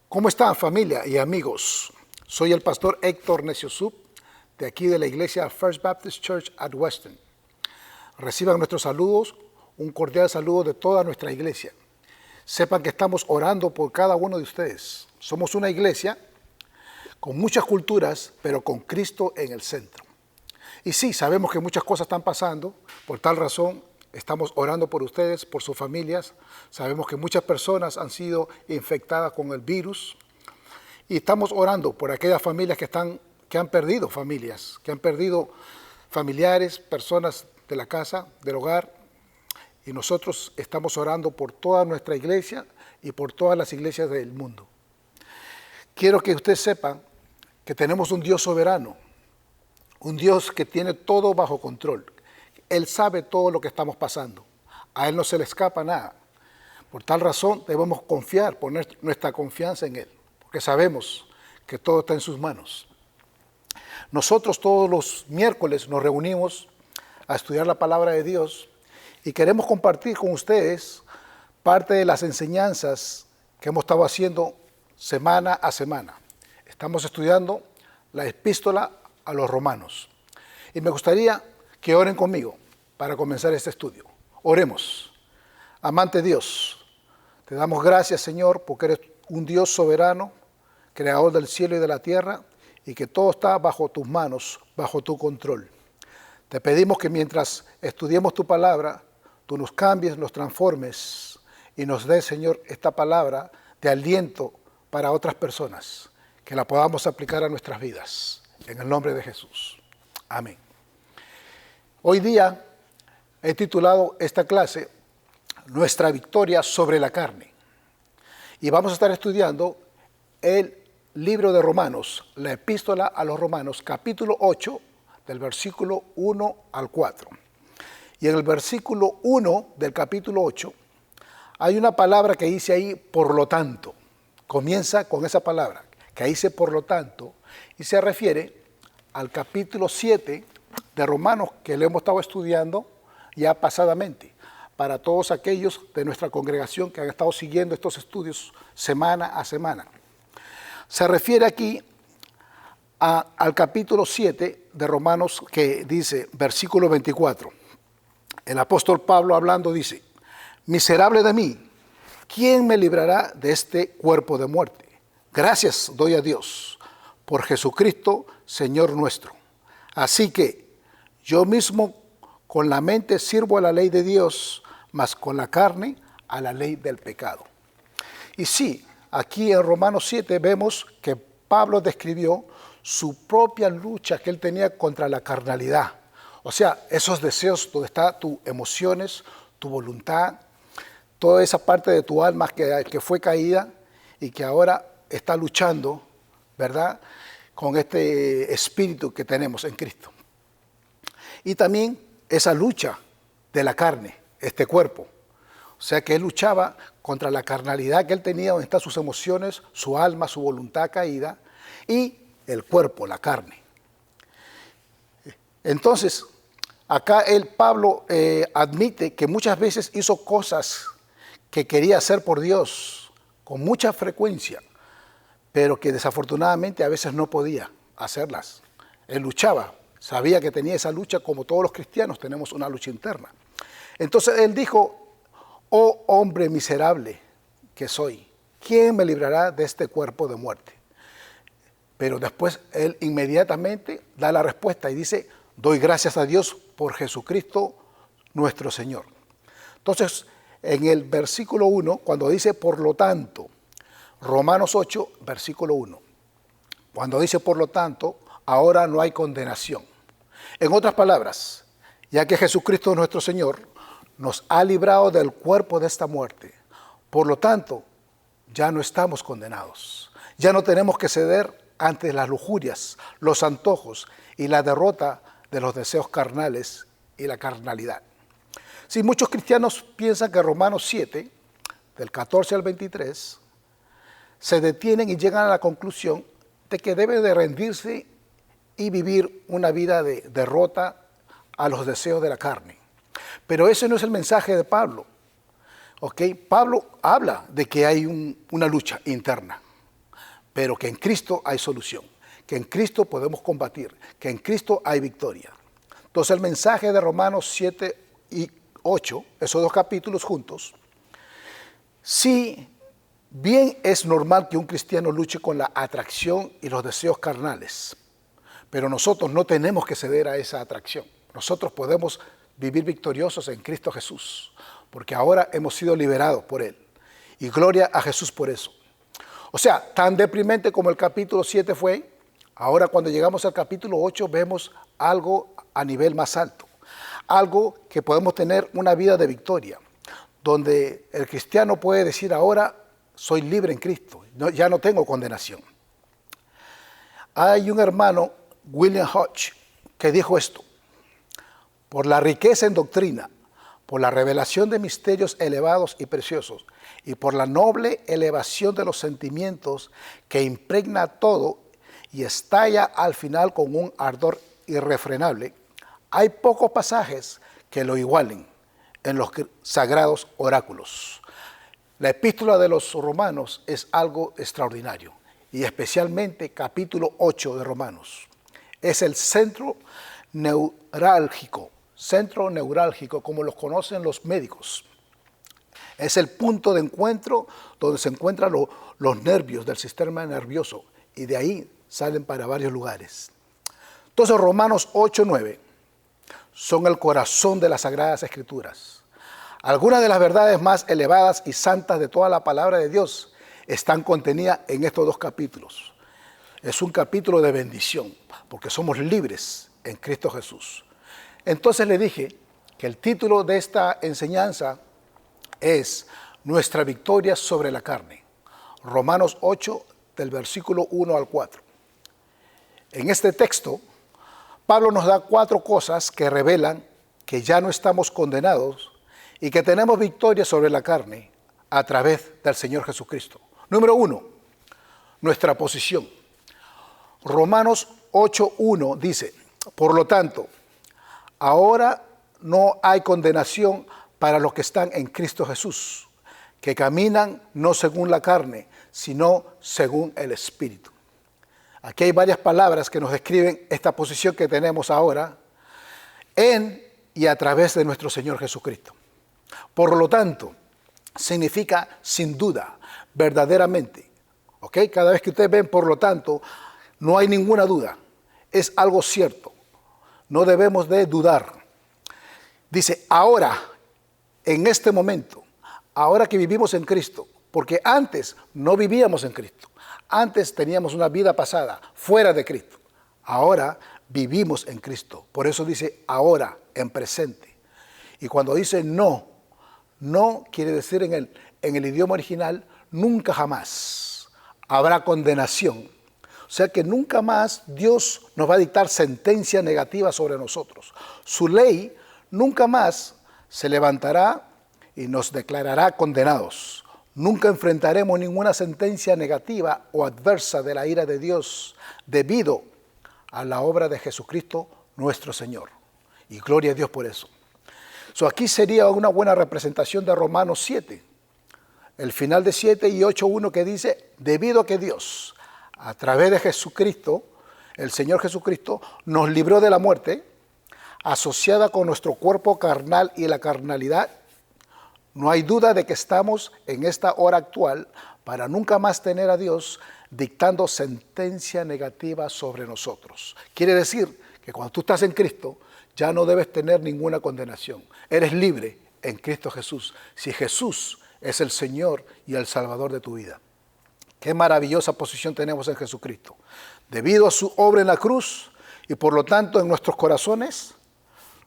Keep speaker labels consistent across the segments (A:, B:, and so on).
A: ¿Cómo están, familia y amigos? Soy el pastor Héctor Neciosub, de aquí de la iglesia First Baptist Church at Weston. Reciban nuestros saludos, un cordial saludo de toda nuestra iglesia. Sepan que estamos orando por cada uno de ustedes. Somos una iglesia con muchas culturas, pero con Cristo en el centro. Y sí, sabemos que muchas cosas están pasando, por tal razón estamos orando por ustedes, por sus familias. Sabemos que muchas personas han sido infectadas con el virus y estamos orando por aquellas familias que han perdido familias, que han perdido familiares, personas de la casa, del hogar. Y nosotros estamos orando por toda nuestra iglesia y por todas las iglesias del mundo. Quiero que ustedes sepan que tenemos un Dios soberano, un Dios que tiene todo bajo control. Él sabe todo lo que estamos pasando. A Él no se le escapa nada. Por tal razón debemos confiar, poner nuestra confianza en Él, porque sabemos que todo está en sus manos. Nosotros todos los miércoles nos reunimos a estudiar la palabra de Dios y queremos compartir con ustedes parte de las enseñanzas que hemos estado haciendo semana a semana. Estamos estudiando la epístola a los romanos. Y me gustaría que oren conmigo para comenzar este estudio. Oremos. Amante Dios, te damos gracias, Señor, porque eres un Dios soberano, creador del cielo y de la tierra, y que todo está bajo tus manos, bajo tu control. Te pedimos que mientras estudiemos tu palabra, tú nos cambies, nos transformes y nos des, Señor, esta palabra de aliento para otras personas, que la podamos aplicar a nuestras vidas. En el nombre de Jesús. Amén. Hoy día he titulado esta clase Nuestra victoria sobre la carne. Y vamos a estar estudiando el libro de Romanos, la epístola a los Romanos, capítulo 8, del versículo 1 al 4. Y en el versículo 1 del capítulo 8 hay una palabra que dice ahí, por lo tanto. Comienza con esa palabra, que dice por lo tanto, y se refiere al capítulo 7 de Romanos que le hemos estado estudiando ya pasadamente, para todos aquellos de nuestra congregación que han estado siguiendo estos estudios semana a semana. Se refiere aquí al capítulo 7 de Romanos que dice, versículo 24. El apóstol Pablo hablando dice, miserable de mí, ¿quién me librará de este cuerpo de muerte? Gracias doy a Dios por Jesucristo, Señor nuestro. Así que yo mismo con la mente sirvo a la ley de Dios, mas con la carne a la ley del pecado. Y sí, aquí en Romanos 7 vemos que Pablo describió su propia lucha que él tenía contra la carnalidad. O sea, esos deseos donde están tus emociones, tu voluntad, toda esa parte de tu alma que fue caída y que ahora está luchando, ¿verdad?, con este espíritu que tenemos en Cristo. Y también esa lucha de la carne, este cuerpo. O sea que él luchaba contra la carnalidad que él tenía, donde están sus emociones, su alma, su voluntad caída, y el cuerpo, la carne. Entonces, acá Pablo admite que muchas veces hizo cosas que quería hacer por Dios con mucha frecuencia, pero que desafortunadamente a veces no podía hacerlas. Él luchaba, sabía que tenía esa lucha como todos los cristianos tenemos una lucha interna. Entonces él dijo, oh hombre miserable que soy, ¿quién me librará de este cuerpo de muerte? Pero después él inmediatamente da la respuesta y dice, doy gracias a Dios por Jesucristo nuestro Señor. Entonces en el versículo 1, cuando dice por lo tanto, Romanos 8, versículo 1. Cuando dice, por lo tanto, ahora no hay condenación. En otras palabras, ya que Jesucristo nuestro Señor nos ha librado del cuerpo de esta muerte, por lo tanto, ya no estamos condenados. Ya no tenemos que ceder ante las lujurias, los antojos y la derrota de los deseos carnales y la carnalidad. Si muchos cristianos piensan que Romanos 7, del 14 al 23, se detienen y llegan a la conclusión de que deben de rendirse y vivir una vida de derrota a los deseos de la carne. Pero ese no es el mensaje de Pablo. ¿Okay? Pablo habla de que hay una lucha interna. pero que en Cristo hay solución, que en Cristo podemos combatir, que en Cristo hay victoria. Entonces el mensaje de Romanos 7 y 8, esos dos capítulos juntos, sí, bien es normal que un cristiano luche con la atracción y los deseos carnales, pero nosotros no tenemos que ceder a esa atracción. Nosotros podemos vivir victoriosos en Cristo Jesús, porque ahora hemos sido liberados por Él. Y gloria a Jesús por eso. O sea, tan deprimente como el capítulo 7 fue, ahora cuando llegamos al capítulo 8 vemos algo a nivel más alto. Algo que podemos tener una vida de victoria, donde el cristiano puede decir ahora soy libre en Cristo, ya no tengo condenación. Hay un hermano, William Hodge, que dijo esto: por la riqueza en doctrina, por la revelación de misterios elevados y preciosos, y por la noble elevación de los sentimientos que impregna todo y estalla al final con un ardor irrefrenable, hay pocos pasajes que lo igualen en los sagrados oráculos. La epístola de los Romanos es algo extraordinario, y especialmente capítulo 8 de Romanos. Es el centro neurálgico como los conocen los médicos. Es el punto de encuentro donde se encuentran los nervios del sistema nervioso, y de ahí salen para varios lugares. Entonces Romanos 8, 9 son el corazón de las Sagradas Escrituras. Algunas de las verdades más elevadas y santas de toda la palabra de Dios están contenidas en estos dos capítulos. Es un capítulo de bendición, porque somos libres en Cristo Jesús. Entonces le dije que el título de esta enseñanza es Nuestra victoria sobre la carne. Romanos 8, del versículo 1 al 4. En este texto, Pablo nos da 4 cosas que revelan que ya no estamos condenados y que tenemos victoria sobre la carne a través del Señor Jesucristo. Número 1, nuestra posición. Romanos 8:1 dice: por lo tanto, ahora no hay condenación para los que están en Cristo Jesús, que caminan no según la carne, sino según el Espíritu. Aquí hay varias palabras que nos describen esta posición que tenemos ahora en y a través de nuestro Señor Jesucristo. Por lo tanto, significa sin duda, verdaderamente. ¿Ok? Cada vez que ustedes ven por lo tanto, no hay ninguna duda. Es algo cierto. No debemos de dudar. Dice, ahora, en este momento, ahora que vivimos en Cristo, porque antes no vivíamos en Cristo. Antes teníamos una vida pasada, fuera de Cristo. Ahora vivimos en Cristo. Por eso dice ahora, en presente. Y cuando dice no quiere decir en el idioma original, nunca jamás habrá condenación. O sea que nunca más Dios nos va a dictar sentencia negativa sobre nosotros. Su ley nunca más se levantará y nos declarará condenados. Nunca enfrentaremos ninguna sentencia negativa o adversa de la ira de Dios debido a la obra de Jesucristo nuestro Señor. Y gloria a Dios por eso. Aquí sería una buena representación de Romanos 7. El final de 7 y 8:1 que dice, debido a que Dios, a través de Jesucristo, el Señor Jesucristo, nos libró de la muerte, asociada con nuestro cuerpo carnal y la carnalidad, no hay duda de que estamos en esta hora actual para nunca más tener a Dios dictando sentencia negativa sobre nosotros. Quiere decir que cuando tú estás en Cristo, ya no debes tener ninguna condenación. Eres libre en Cristo Jesús, si Jesús es el Señor y el Salvador de tu vida. Qué maravillosa posición tenemos en Jesucristo. Debido a su obra en la cruz y por lo tanto en nuestros corazones,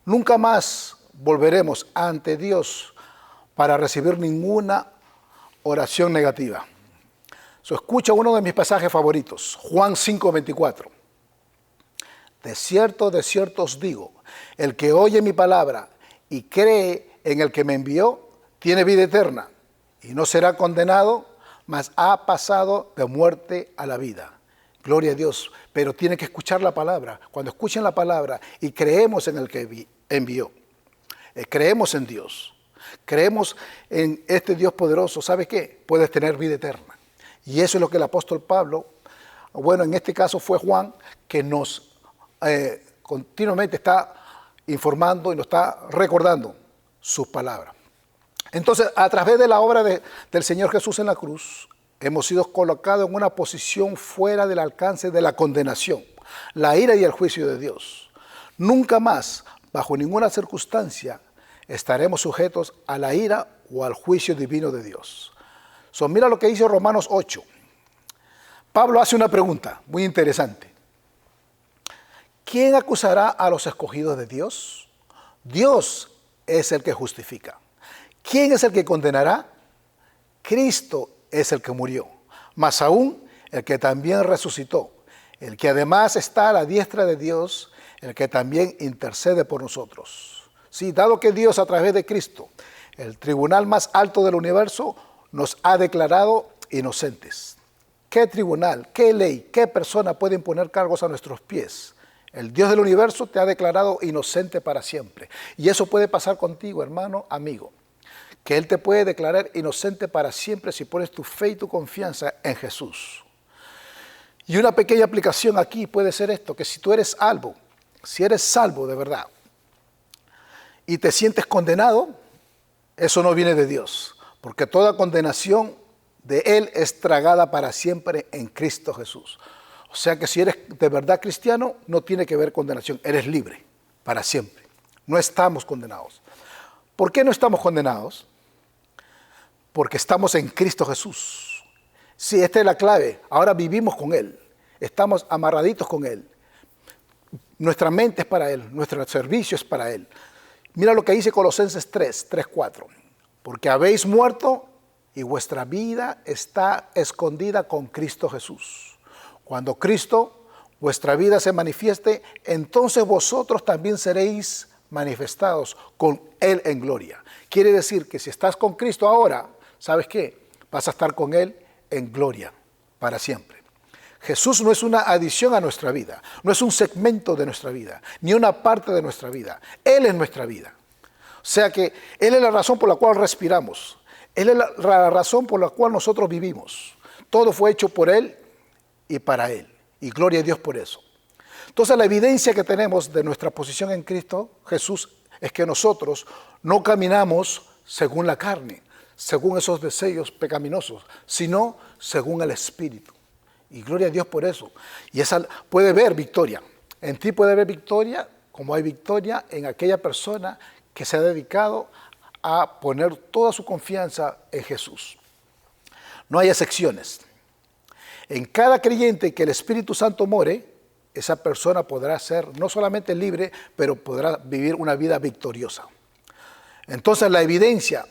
A: nunca más volveremos ante Dios para recibir ninguna oración negativa. Escucha uno de mis pasajes favoritos, Juan 5:24. De cierto os digo, el que oye mi palabra y cree en el que me envió, tiene vida eterna y no será condenado, mas ha pasado de muerte a la vida. Gloria a Dios, pero tiene que escuchar la palabra. Cuando escuchen la palabra y creemos en el que envió, creemos en Dios, creemos en este Dios poderoso, ¿sabes qué? Puedes tener vida eterna. Y eso es lo que el apóstol Pablo bueno, en este caso fue Juan, que nos continuamente está informando y nos está recordando sus palabras. Entonces, a través de la obra del Señor Jesús en la cruz, hemos sido colocados en una posición fuera del alcance de la condenación, la ira y el juicio de Dios. Nunca más, bajo ninguna circunstancia, estaremos sujetos a la ira o al juicio divino de Dios. Mira lo que dice Romanos 8. Pablo hace una pregunta muy interesante. ¿Quién acusará a los escogidos de Dios? Dios es el que justifica. ¿Quién es el que condenará? Cristo es el que murió, más aún el que también resucitó, el que además está a la diestra de Dios, el que también intercede por nosotros. Sí, dado que Dios a través de Cristo, el tribunal más alto del universo, nos ha declarado inocentes. ¿Qué tribunal, qué ley, qué persona puede imponer cargos a nuestros pies? El Dios del universo te ha declarado inocente para siempre. Y eso puede pasar contigo, hermano, amigo. Que Él te puede declarar inocente para siempre si pones tu fe y tu confianza en Jesús. Y una pequeña aplicación aquí puede ser esto, que si tú eres salvo, si eres salvo de verdad, y te sientes condenado, eso no viene de Dios, porque toda condenación de Él es tragada para siempre en Cristo Jesús. O sea que si eres de verdad cristiano, no tiene que ver condenación, eres libre para siempre. No estamos condenados. ¿Por qué no estamos condenados? Porque estamos en Cristo Jesús. Sí, esta es la clave. Ahora vivimos con Él. Estamos amarraditos con Él. Nuestra mente es para Él. Nuestro servicio es para Él. Mira lo que dice Colosenses 3:4. Porque habéis muerto y vuestra vida está escondida con Cristo Jesús. Cuando Cristo, vuestra vida se manifieste, entonces vosotros también seréis manifestados con Él en gloria. Quiere decir que si estás con Cristo ahora, ¿sabes qué? Vas a estar con Él en gloria para siempre. Jesús no es una adición a nuestra vida, no es un segmento de nuestra vida, ni una parte de nuestra vida. Él es nuestra vida. O sea que Él es la razón por la cual respiramos. Él es la razón por la cual nosotros vivimos. Todo fue hecho por Él y para Él. Y gloria a Dios por eso. Entonces la evidencia que tenemos de nuestra posición en Cristo Jesús es que nosotros no caminamos según la carne, según esos deseos pecaminosos, sino según el Espíritu. Y gloria a Dios por eso. Y esa puede haber victoria. En ti puede haber victoria, como hay victoria en aquella persona que se ha dedicado a poner toda su confianza en Jesús. No hay excepciones. En cada creyente que el Espíritu Santo more, esa persona podrá ser no solamente libre, pero podrá vivir una vida victoriosa. Entonces la evidencia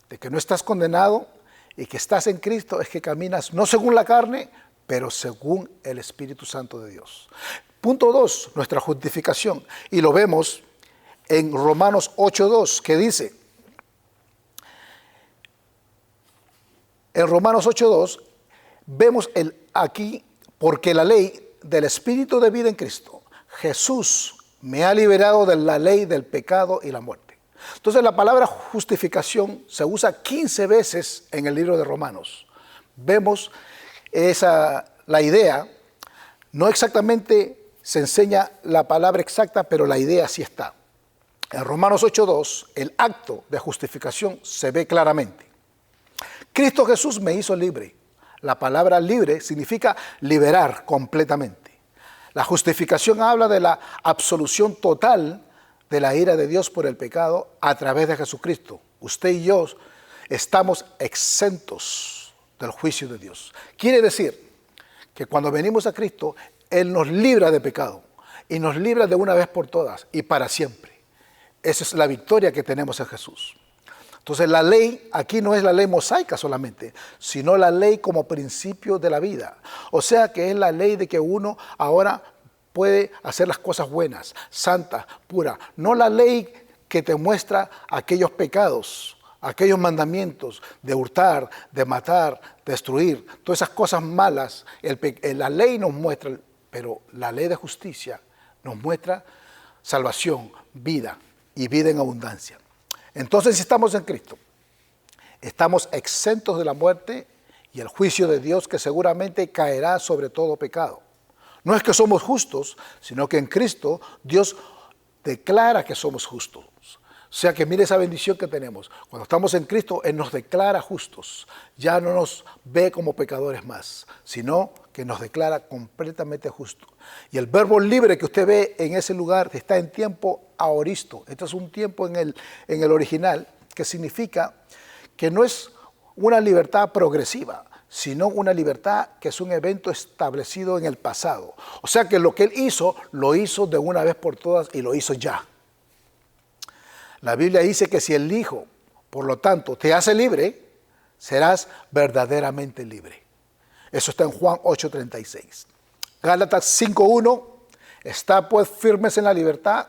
A: de que no estás condenado y que estás en Cristo es que caminas no según la carne, pero según el Espíritu Santo de Dios. Punto 2, nuestra justificación. Y lo vemos en Romanos 8:2, que dice, en Romanos 8:2, vemos aquí, porque la ley del Espíritu de vida en Cristo, Jesús me ha liberado de la ley del pecado y la muerte. Entonces la palabra justificación se usa 15 veces en el libro de Romanos. Vemos la idea, no exactamente se enseña la palabra exacta, pero la idea sí está. En Romanos 8:2, el acto de justificación se ve claramente. Cristo Jesús me hizo libre. La palabra libre significa liberar completamente. La justificación habla de la absolución total de la ira de Dios por el pecado a través de Jesucristo. Usted y yo estamos exentos del juicio de Dios. Quiere decir que cuando venimos a Cristo, Él nos libra de pecado y nos libra de una vez por todas y para siempre. Esa es la victoria que tenemos en Jesús. Entonces la ley aquí no es la ley mosaica solamente, sino la ley como principio de la vida. O sea que es la ley de que uno ahora puede hacer las cosas buenas, santas, puras. No la ley que te muestra aquellos pecados, aquellos mandamientos de hurtar, de matar, destruir, todas esas cosas malas. La ley nos muestra, pero la ley de justicia nos muestra salvación, vida y vida en abundancia. Entonces, si estamos en Cristo, estamos exentos de la muerte y el juicio de Dios que seguramente caerá sobre todo pecado. No es que somos justos, sino que en Cristo Dios declara que somos justos. O sea que mire esa bendición que tenemos. Cuando estamos en Cristo, Él nos declara justos. Ya no nos ve como pecadores más, sino que nos declara completamente justos. Y el verbo libre que usted ve en ese lugar está en tiempo aoristo. Este es un tiempo en el original que significa que no es una libertad progresiva, sino una libertad que es un evento establecido en el pasado. O sea que lo que Él hizo, lo hizo de una vez por todas y lo hizo ya. La Biblia dice que si el Hijo, por lo tanto, te hace libre, serás verdaderamente libre. Eso está en Juan 8:36. Gálatas 5:1, está pues firmes en la libertad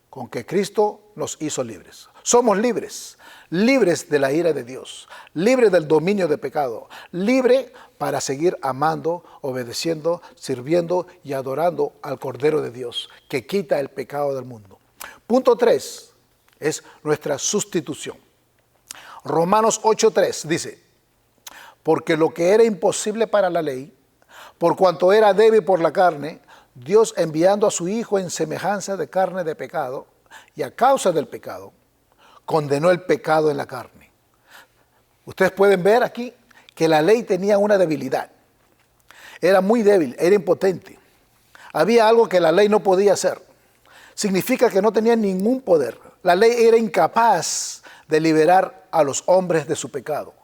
A: con que Cristo nos hizo libres. Somos libres, libres de la ira de Dios, libres del dominio de pecado, libre para seguir amando, obedeciendo, sirviendo y adorando al Cordero de Dios, que quita el pecado del mundo. Punto 3 es nuestra sustitución. Romanos 8:3 dice, porque lo que era imposible para la ley, por cuanto era débil por la carne, Dios enviando a su Hijo en semejanza de carne de pecado, y a causa del pecado, condenó el pecado en la carne. Ustedes pueden ver aquí que la ley tenía una debilidad. Era muy débil, era impotente. Había algo que la ley no podía hacer. Significa que no tenía ningún poder. La ley era incapaz de liberar a los hombres de su pecado.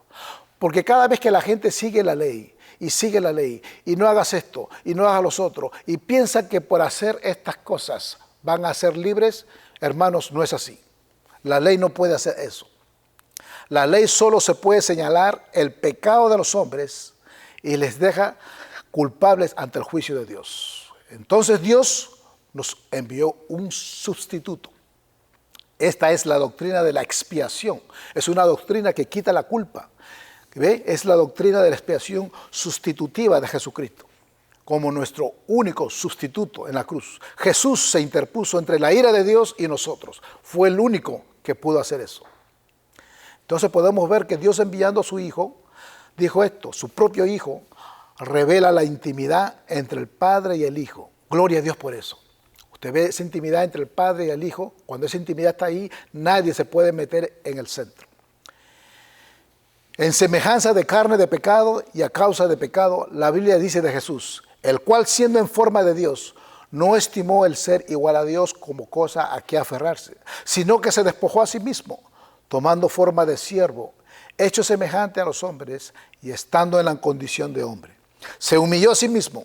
A: Porque cada vez que la gente sigue la ley, y no hagas esto, y no hagas los otros, y piensa que por hacer estas cosas van a ser libres, hermanos, no es así. La ley no puede hacer eso. La ley solo se puede señalar el pecado de los hombres y les deja culpables ante el juicio de Dios. Entonces Dios nos envió un sustituto. Esta es la doctrina de la expiación. Es una doctrina que quita la culpa. ¿Ve? Es la doctrina de la expiación sustitutiva de Jesucristo, como nuestro único sustituto en la cruz. Jesús se interpuso entre la ira de Dios y nosotros. Fue el único que pudo hacer eso. Entonces podemos ver que Dios, enviando a su Hijo, dijo esto: su propio Hijo revela la intimidad entre el Padre y el Hijo. Gloria a Dios por eso. Usted ve esa intimidad entre el Padre y el Hijo. Cuando esa intimidad está ahí, nadie se puede meter en el centro. En semejanza de carne de pecado y a causa de pecado, la Biblia dice de Jesús, el cual siendo en forma de Dios, no estimó el ser igual a Dios como cosa a que aferrarse, sino que se despojó a sí mismo, tomando forma de siervo, hecho semejante a los hombres y estando en la condición de hombre. Se humilló a sí mismo,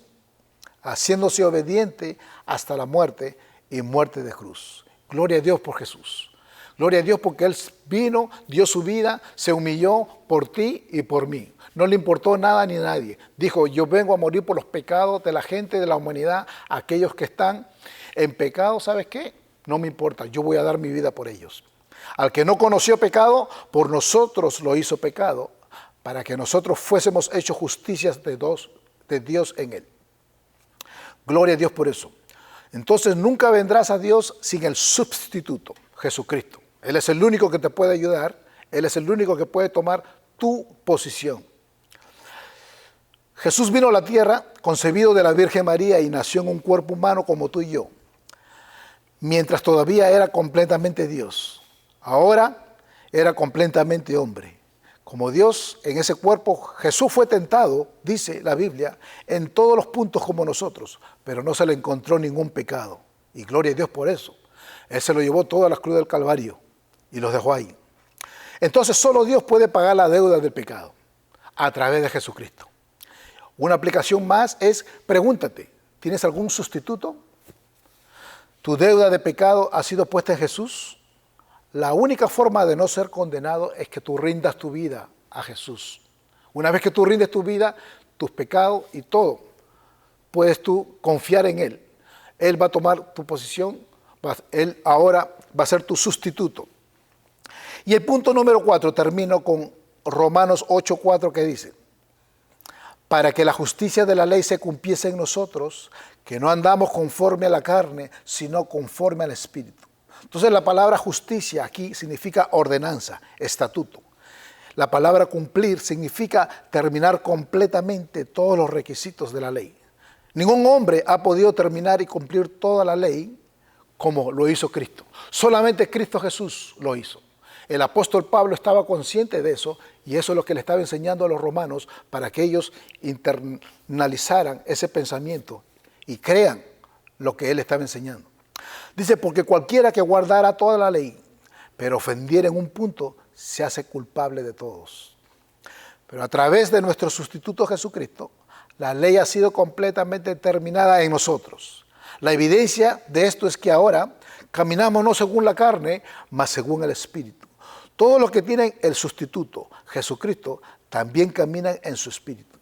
A: haciéndose obediente hasta la muerte y muerte de cruz. Gloria a Dios por Jesús. Gloria a Dios porque Él vino, dio su vida, se humilló por ti y por mí. No le importó nada ni nadie. Dijo, yo vengo a morir por los pecados de la gente, de la humanidad, aquellos que están en pecado, ¿sabes qué? No me importa, yo voy a dar mi vida por ellos. Al que no conoció pecado, por nosotros lo hizo pecado, para que nosotros fuésemos hechos justicias de Dios en Él. Gloria a Dios por eso. Entonces nunca vendrás a Dios sin el sustituto, Jesucristo. Él es el único que te puede ayudar. Él es el único que puede tomar tu posición. Jesús vino a la tierra, concebido de la Virgen María y nació en un cuerpo humano como tú y yo, mientras todavía era completamente Dios. Ahora era completamente hombre. Como Dios, en ese cuerpo, Jesús fue tentado, dice la Biblia, en todos los puntos como nosotros, pero no se le encontró ningún pecado. Y gloria a Dios por eso. Él se lo llevó todo a la cruz del Calvario y los dejó ahí. Entonces solo Dios puede pagar la deuda del pecado a través de Jesucristo. Una aplicación más es, pregúntate, ¿tienes algún sustituto? ¿Tu deuda de pecado ha sido puesta en Jesús? La única forma de no ser condenado es que tú rindas tu vida a Jesús. Una vez que tú rindes tu vida, tus pecados y todo, puedes tú confiar en Él. Él va a tomar tu posición, Él ahora va a ser tu sustituto. Y el punto número 4, termino con Romanos 8:4 que dice, para que la justicia de la ley se cumpliese en nosotros, que no andamos conforme a la carne, sino conforme al Espíritu. Entonces la palabra justicia aquí significa ordenanza, estatuto. La palabra cumplir significa terminar completamente todos los requisitos de la ley. Ningún hombre ha podido terminar y cumplir toda la ley como lo hizo Cristo. Solamente Cristo Jesús lo hizo. El apóstol Pablo estaba consciente de eso y eso es lo que le estaba enseñando a los romanos para que ellos internalizaran ese pensamiento y crean lo que él estaba enseñando. Dice, porque cualquiera que guardara toda la ley, pero ofendiera en un punto, se hace culpable de todos. Pero a través de nuestro sustituto Jesucristo, la ley ha sido completamente terminada en nosotros. La evidencia de esto es que ahora caminamos no según la carne, mas según el Espíritu. Todos los que tienen el sustituto, Jesucristo, también caminan en su Espíritu.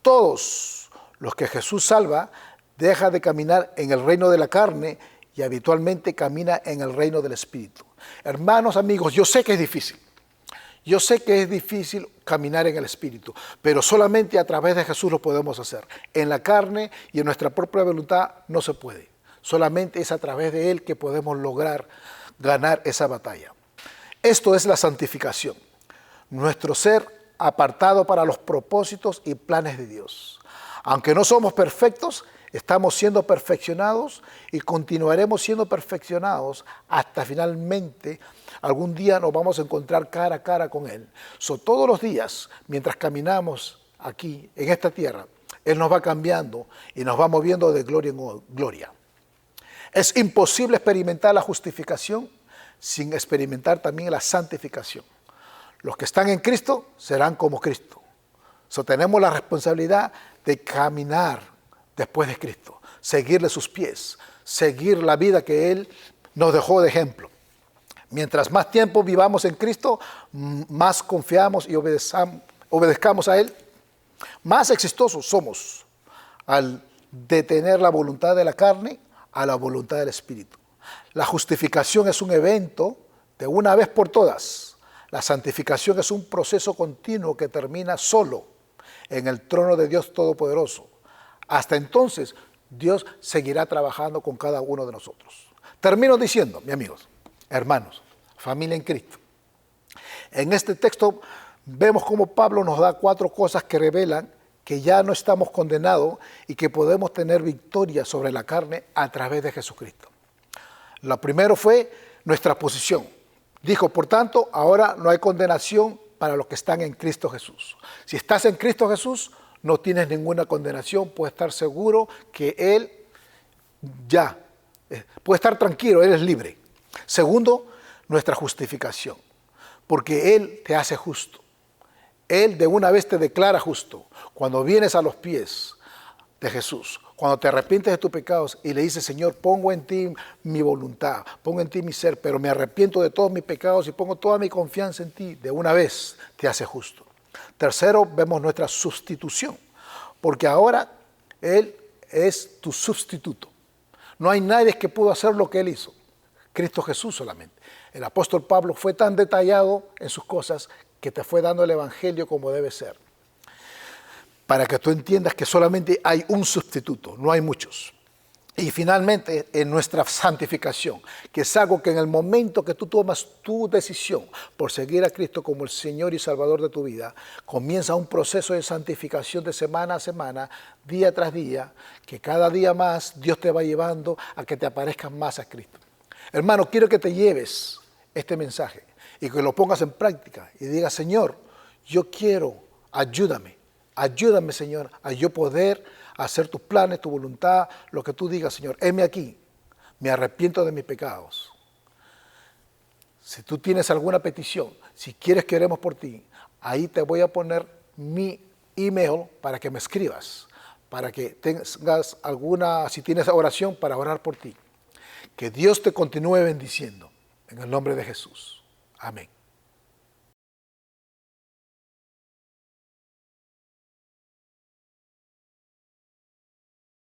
A: Todos los que Jesús salva, dejan de caminar en el reino de la carne y habitualmente camina en el reino del Espíritu. Hermanos, amigos, yo sé que es difícil. Yo sé que es difícil caminar en el Espíritu, pero solamente a través de Jesús lo podemos hacer. En la carne y en nuestra propia voluntad no se puede. Solamente es a través de Él que podemos lograr ganar esa batalla. Esto es la santificación. Nuestro ser apartado para los propósitos y planes de Dios. Aunque no somos perfectos, estamos siendo perfeccionados y continuaremos siendo perfeccionados hasta finalmente algún día nos vamos a encontrar cara a cara con Él. Todos los días, mientras caminamos aquí en esta tierra, Él nos va cambiando y nos va moviendo de gloria en gloria. Es imposible experimentar la justificación sin experimentar también la santificación. Los que están en Cristo serán como Cristo. Tenemos la responsabilidad de caminar después de Cristo, seguirle sus pies, seguir la vida que Él nos dejó de ejemplo. Mientras más tiempo vivamos en Cristo, más confiamos y obedezcamos a Él, más exitosos somos al detener la voluntad de la carne a la voluntad del Espíritu. La justificación es un evento de una vez por todas. La santificación es un proceso continuo que termina solo en el trono de Dios Todopoderoso. Hasta entonces, Dios seguirá trabajando con cada uno de nosotros. Termino diciendo, mis amigos, hermanos, familia en Cristo. En este texto vemos cómo Pablo nos da 4 cosas que revelan que ya no estamos condenados y que podemos tener victoria sobre la carne a través de Jesucristo. Lo primero fue nuestra posición. Dijo, por tanto, ahora no hay condenación para los que están en Cristo Jesús. Si estás en Cristo Jesús, no tienes ninguna condenación, puedes estar seguro que Él ya, puedes estar tranquilo, eres libre. Segundo, nuestra justificación, porque Él te hace justo. Él de una vez te declara justo. Cuando vienes a los pies de Jesús, cuando te arrepientes de tus pecados y le dices, Señor, pongo en ti mi voluntad, pongo en ti mi ser, pero me arrepiento de todos mis pecados y pongo toda mi confianza en ti, de una vez te hace justo. Tercero, vemos nuestra sustitución, porque ahora Él es tu sustituto. No hay nadie que pudo hacer lo que Él hizo, Cristo Jesús solamente. El apóstol Pablo fue tan detallado en sus cosas que te fue dando el evangelio como debe ser, para que tú entiendas que solamente hay un sustituto, no hay muchos. Y finalmente, en nuestra santificación, que es algo que en el momento que tú tomas tu decisión por seguir a Cristo como el Señor y Salvador de tu vida, comienza un proceso de santificación de semana a semana, día tras día, que cada día más Dios te va llevando a que te aparezcas más a Cristo. Hermano, quiero que te lleves este mensaje y que lo pongas en práctica y digas, Señor, yo quiero, ayúdame, Señor, a yo poder hacer tus planes, tu voluntad, lo que tú digas, Señor. Heme aquí, me arrepiento de mis pecados. Si tú tienes alguna petición, si quieres que oremos por ti, ahí te voy a poner mi email para que me escribas, para que tengas alguna, si tienes oración, para orar por ti. Que Dios te continúe bendiciendo, en el nombre de Jesús. Amén.